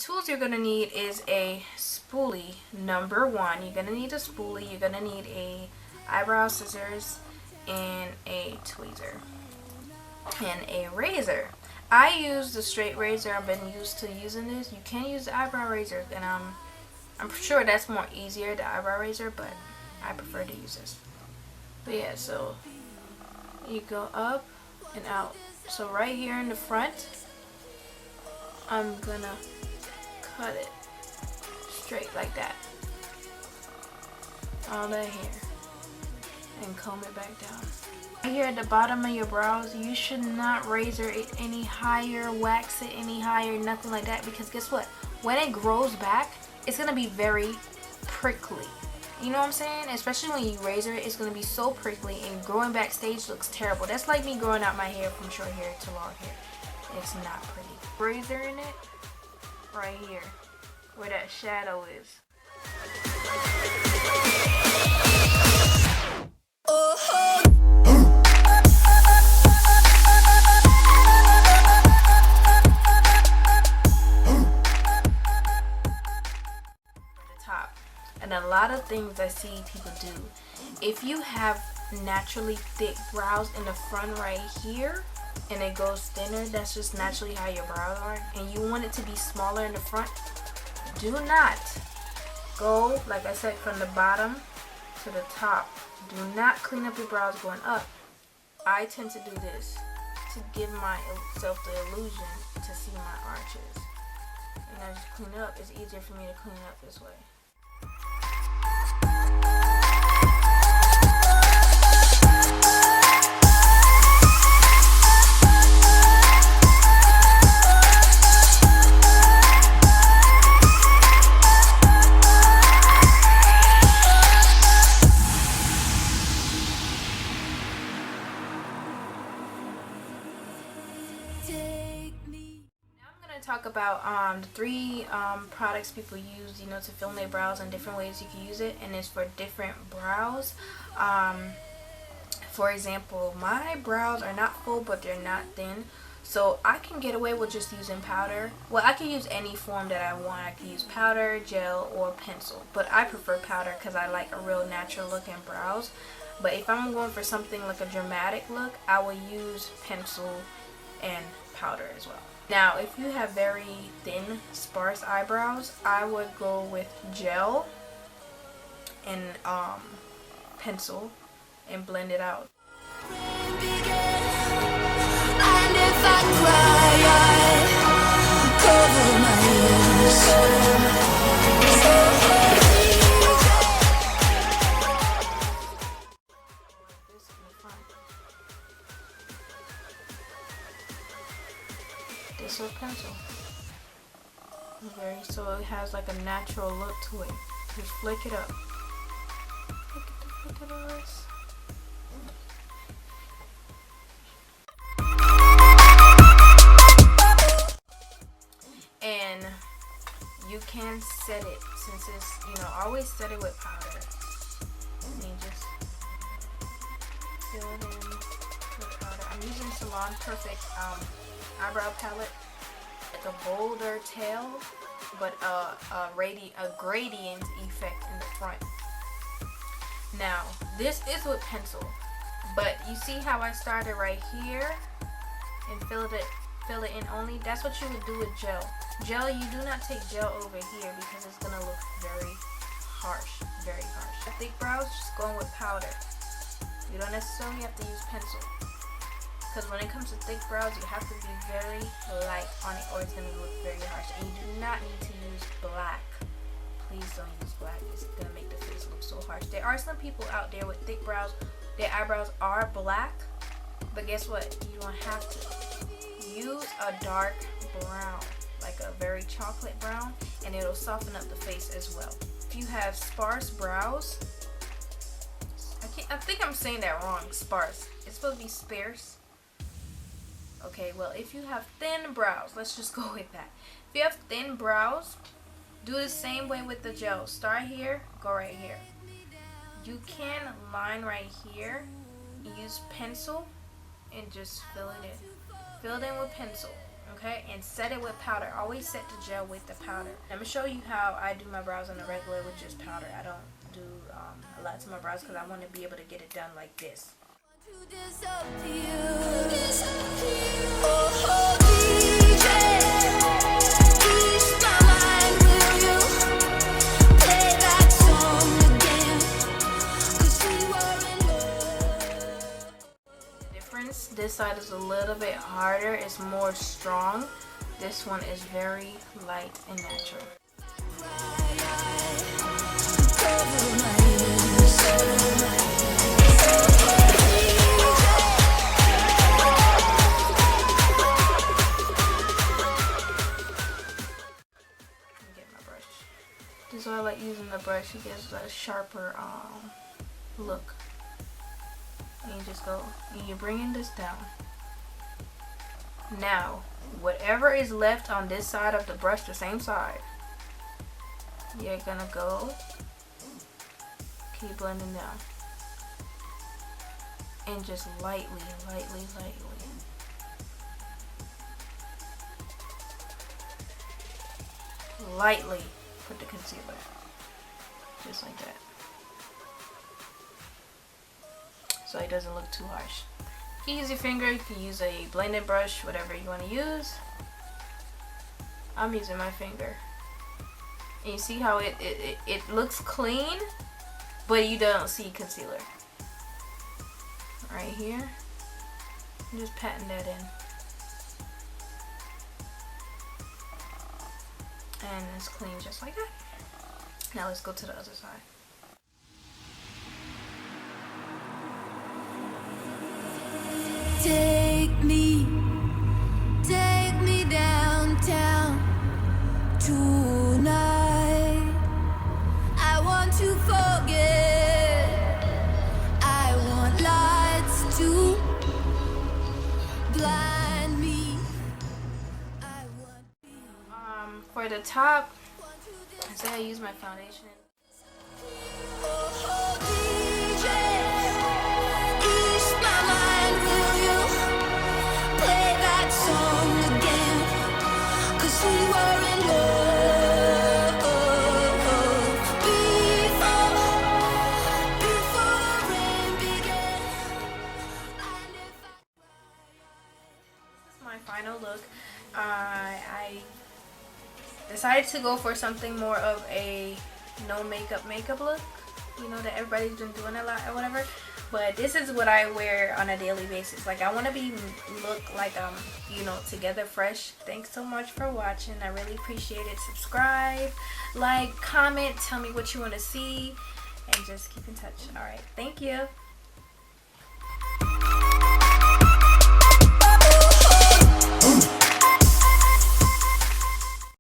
Tools you're gonna need is a spoolie. Number one, you're gonna need a spoolie. You're gonna need a eyebrow scissors and a tweezer and a razor. I use the straight razor. I've been used to using this. You can use the eyebrow razor, and I'm sure that's more easier, the eyebrow razor, but I prefer to use this. But yeah, so you go up and out. So right here in the front, I'm gonna cut it straight like that, all that hair, and comb it back down. Right here at the bottom of your brows, you should not razor it any higher, wax it any higher, nothing like that, because guess what? When it grows back, it's gonna be very prickly. You know what I'm saying? Especially when you razor it, it's gonna be so prickly, and growing backstage looks terrible. That's like me growing out my hair from short hair to long hair. It's not pretty. Razoring it right here, where that shadow is. And a lot of things I see people do, if you have naturally thick brows in the front right here and it goes thinner, that's just naturally how your brows are, and you want it to be smaller in the front, do not go, like I said, from the bottom to the top. Do not clean up your brows going up. I tend to do this to give myself the illusion to see my arches. And I just clean up. It's easier for me to clean up this way. Talk about the three products people use, you know, to film their brows and different ways you can use it, and it's for different brows. For example, my brows are not full, but they're not thin, so I can get away with just using powder. Well, I can use any form that I want. I can use powder, gel, or pencil, but I prefer powder because I like a real natural look in brows. But if I'm going for something like a dramatic look, I will use pencil and powder as well. Now, if you have very thin, sparse eyebrows, I would go with gel and pencil and blend it out. This with pencil. Okay, so it has like a natural look to it. Just flick it up. Look at this. And you can set it, since it's, you know, always set it with powder. And you just fill it in with powder. I'm using Salon Perfect eyebrow palette. Like a bolder tail, but a gradient effect in the front. Now, this is with pencil, but you see how I started right here and fill it in only? That's what you would do with gel. Gel, you do not take gel over here because it's gonna look very harsh, very harsh. Thick brows, just going with powder. You don't necessarily have to use pencil. Because when it comes to thick brows, you have to be very light on it, or it's going to look very harsh. And you do not need to use black. Please don't use black. It's going to make the face look so harsh. There are some people out there with thick brows. Their eyebrows are black. But guess what? You don't have to. Use a dark brown, like a very chocolate brown, and it'll soften up the face as well. If you have sparse brows, I think I'm saying that wrong. Sparse. It's supposed to be sparse. Okay, well, if you have thin brows, let's just go with that. If you have thin brows, do the same way with the gel. Start here, go right here. You can line right here, use pencil, and just fill it in. Fill it in with pencil, okay? And set it with powder. Always set the gel with the powder. Let me show you how I do my brows on the regular with just powder. I don't do a lot to my brows because I want to be able to get it done like this. This side is a little bit harder, it's more strong. This one is very light and natural. Get my brush. This is why I like using the brush. It gives a sharper look. And you just go and you're bringing this down. Now whatever is left on this side of the brush, the same side, you're gonna go keep blending down and just lightly put the concealer just like that, so it doesn't look too harsh. You can use your finger, you can use a blending brush, whatever you want to use. I'm using my finger. And you see how it looks clean, but you don't see concealer. Right here. I'm just patting that in. And it's clean just like that. Now let's go to the other side. Take me downtown tonight. I want to forget. I want lights to blind me. I want for the top, I say I use my foundation. Final look. I decided to go for something more of a no makeup look, you know, that everybody's been doing a lot or whatever, but this is what I wear on a daily basis. Like, I want to look like you know, together, fresh. Thanks so much for watching. I really appreciate it. Subscribe, like, comment, tell me what you want to see, and just keep in touch. All right, thank you.